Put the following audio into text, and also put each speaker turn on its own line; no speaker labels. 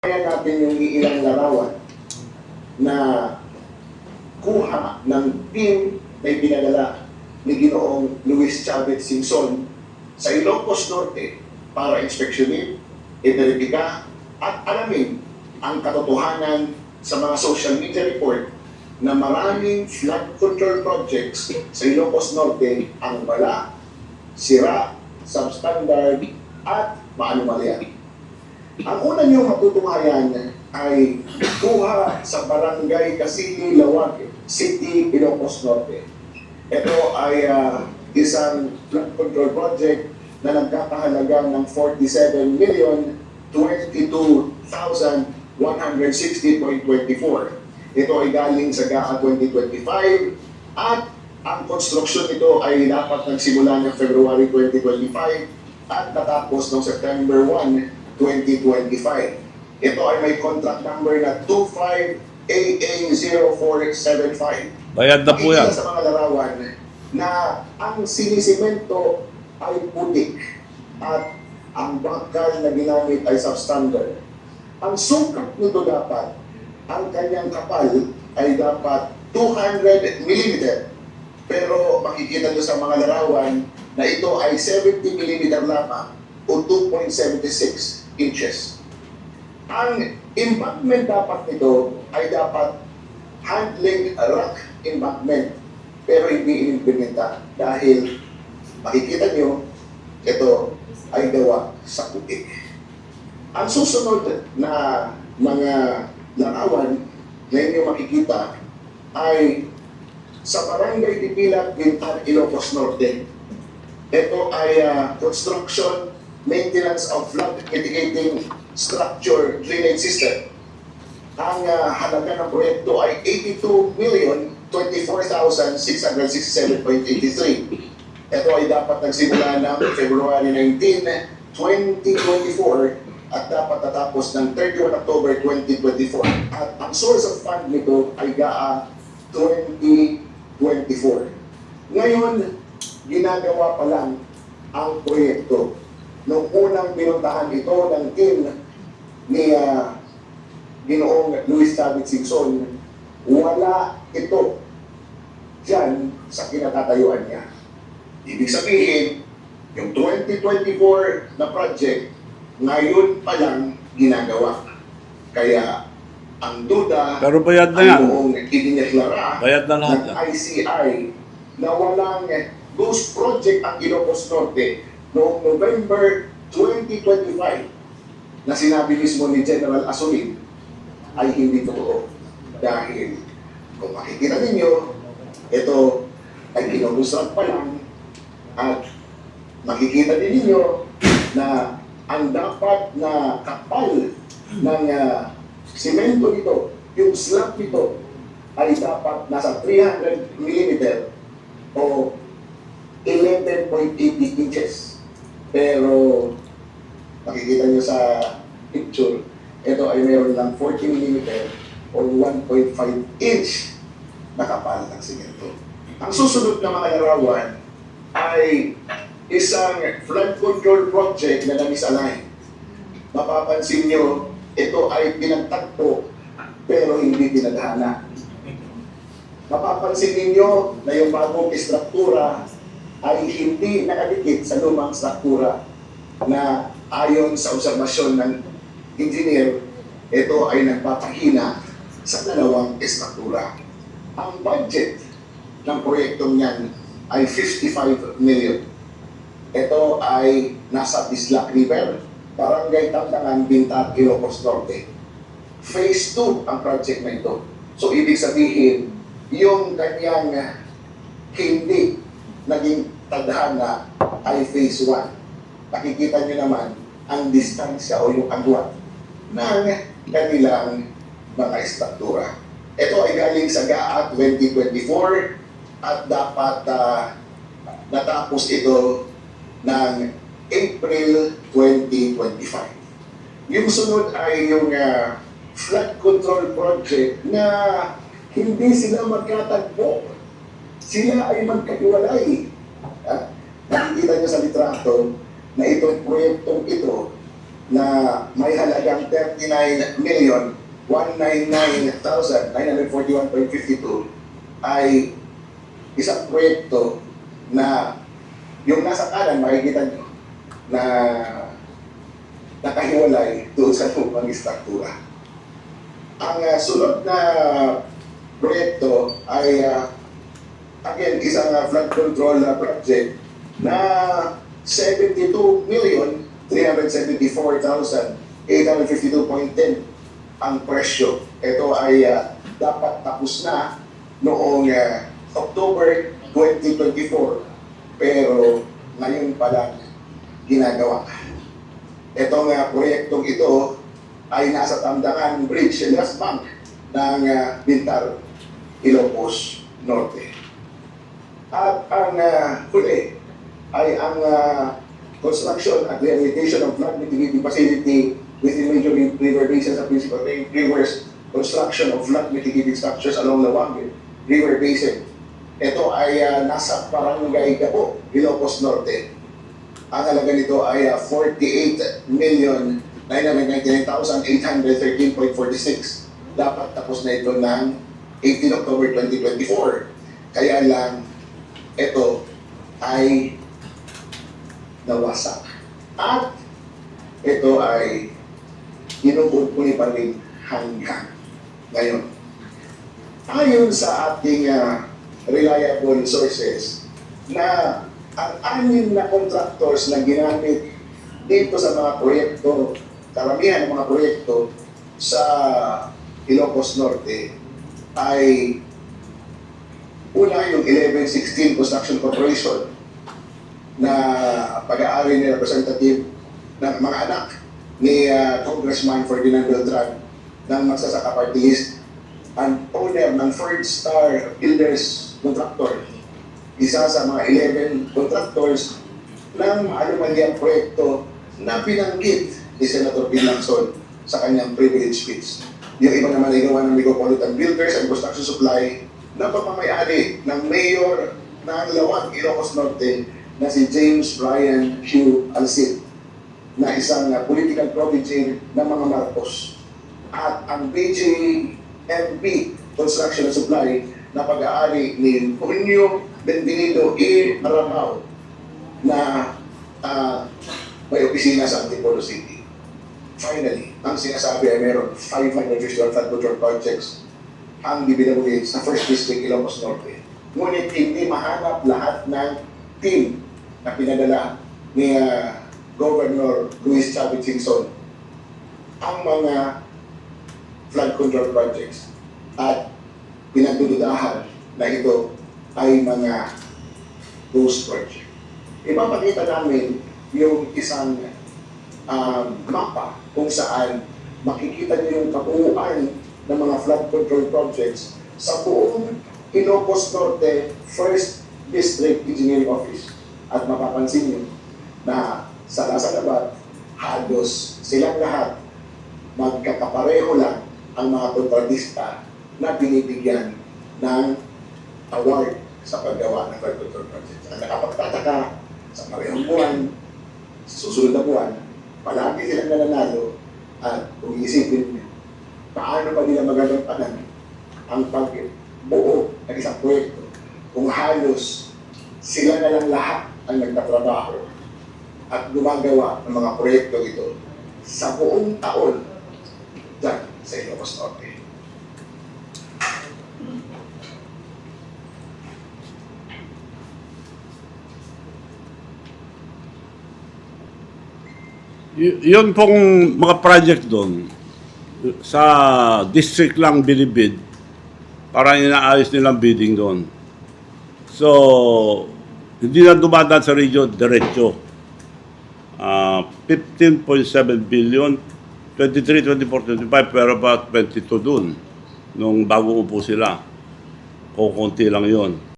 Kaya natin yung ilang larawan na kuha ng team na pinadala ni Ginoong Luis Chavez Singson sa Ilocos Norte para inspeksyonin, iberipika at alamin ang katotohanan sa mga social media report na maraming flood control projects sa Ilocos Norte ang wala, sira, substandard at maanumalya. Ang una niyong matutunghayan ay kuha sa Barangay Casili, Lawag City, Ilocos Norte. Ito ay isang flood control project na nagkakahalaga ng 47,022,160.24. Ito ay galing sa GAA 2025 at ang construction nito ay dapat nagsimula ng February 2025 at natapos noong September 1, 2025. Ito ay may contract number na 25AA0475.
Bayad na po yan.
Sa mga larawan na ang sinisimento ay putik at ang bakal na ginamit ay substandard. Ang sukat nito dapat, ang kanyang kapal ay dapat 200 mm. Pero makikita nyo sa mga larawan na ito ay 70 mm lamang o 2.76 inches. Ang embankment dapat nito ay dapat handling rock embankment, pero hindi inimplementa dahil makikita nyo, ito ay gawa sa putik. Ang susunod na mga larawan na inyo makikita ay sa Barangay Dipilak, Bintan, Ilocos Norte. Ito ay construction, maintenance of flood mitigating structure drainage system. Ang halaga ng proyekto ay 82,024,667.83. Ito ay dapat nagsimula ng February 19, 2024 at dapat natapos ng 31 October 2024. At ang source of fund nito ay GAA 2024. Ngayon, ginagawa pa lang ang proyekto. Noong unang pinuntahan ito ng team ni Ginoong Luis Chavez Singson, wala ito dyan sa kinatatayuan niya. Ibig sabihin, yung 2024 na project, ngayon pa lang ginagawa. Kaya, ang duda,
Pero bayad na yan.
ang idiniklara
Bayad na lahat
ng ICI na walang ghost project ang Ilocos Norte noong November 2025 na sinabi mismo ni General Asolin ay hindi totoo. Dahil kung makikita ninyo, ito ay kinonstruct pa lang at makikita din ninyo na ang dapat na kapal ng semento nito, yung slab nito, ay dapat nasa 300 mm o 11.80 inches. Pero, makikita nyo sa picture, ito ay mayroon lang 40 mm o 1.5 inch na kapal ng semento. Ang susunod na mga larawan ay isang flood control project na namisalign. Mapapansin nyo, ito ay pinagtagpo pero hindi pinadhana. Mapapansin ninyo na yung bagong istruktura ay hindi nakadikit sa lumang struktura na ayon sa obserbasyon ng engineer, ito ay nagpapahina sa dalawang istruktura. Ang budget ng proyektong yan ay 55 million. Ito ay nasa Bislac River, Barangay Tamdangan, Bintan, Ilocos Norte. Phase 2 ang project na ito. So, ibig sabihin, yung kanyang hindi naging tadhana ay phase 1. Nakikita nyo naman ang distansya o yung agwat ng kanilang mga istruktura. Ito ay galing sa GAA 2024 at dapat natapos ito ng April 2025. Yung sunod ay yung flood control project na hindi sila magkatagpo. Sila ay magkahiwalay. Nakikita nyo sa litrato na itong proyektong ito na may halagang 39,199,941.52 ay isang proyekto na yung nasa kanan makikita nyo na nakahiwalay doon sa lupang istruktura. Ang sunod na proyekto ay again isang flood control project na 72,374,852.10 ang presyo. Ito ay dapat tapos na noong October 2024 pero ngayon pa lang ginagawa. Itong proyektong ito ay nasa Tamdangan Bridge and Gas Bank ng Bintar, Ilocos Norte. At ang huli ay ang construction at rehabilitation of flood mitigating facility within major river basins at principal rivers, construction of flood mitigating structures along the Wangin River Basin. Ito ay nasa Barangay Gabo, Ilocos Norte. Ang halaga nito ay 48,999,813.46. Dapat tapos na ito ng 18 October 2024. Kaya lang, ito ay nawasak. At ito ay inuumpuni pa rin hanggang ngayon. Ayon sa ating reliable sources na ang anim na contractors na ginamit dito sa mga proyekto, karamihan ng mga proyekto sa Ilocos Norte ay una yung 1116 Construction Corporation na pag-aari ni representative ng mga anak ni Congressman Ferdinand Beltran ng Magsasaka Party List, ang owner ng Third Star Builders Contractor, isa sa mga 11 contractors ng anumalyang proyekto na binanggit ni Senator Pin Lacson sa kanyang privilege speech. Yung iba naman ay gawa ng Metropolitan Builders and Construction Supply na pagmamayari ng Mayor ng Lawag, Ilocos Norte na si James Brian Q. Alcid na isang political protege ng mga Marcos. At ang BJMP Construction and Supply na pag-aari ni Junio Benvenido E. Aramaw na may opisina sa Antipolo City. Finally, ang sinasabi ay meron 551 flood control projects ang bibinabuhin sa First District Ilocos Norte. Ngunit hindi mahanap lahat ng team na pinadala ni Governor Luis Chavez Singson ang mga flood control projects at pinagdududahan na ito ay mga ghost project. Ipapakita namin yung isang mapa kung saan makikita niyo yung kabuuan ng mga flood control projects sa buong Ilocos Norte First District Engineering Office. At mapapansin niyo na sa Labat, halos silang lahat magkakapareho lang ang mga kontratista na binibigyan ng award sa paggawa ng flood control projects. Ang nakapagtataka sa parehong buwan, sa susunod na buwan, palagi silang nananalo at kung iisipin niyo, paano pa nila magagampanan ang pagbuo ng isang proyekto kung halos sila na lang lahat ang nagtatrabaho at gumagawa ng mga proyekto ito sa buong taon dyan sa Ilocos Norte.
Yun pong mga project doon, sa district lang binibid, para inaayos nilang bidding doon. So, hindi na dumadaan sa region, diretso. 15.7 billion, 23, 24, 25, pero about 22 doon, nung bago upo sila. Kukunti lang yon.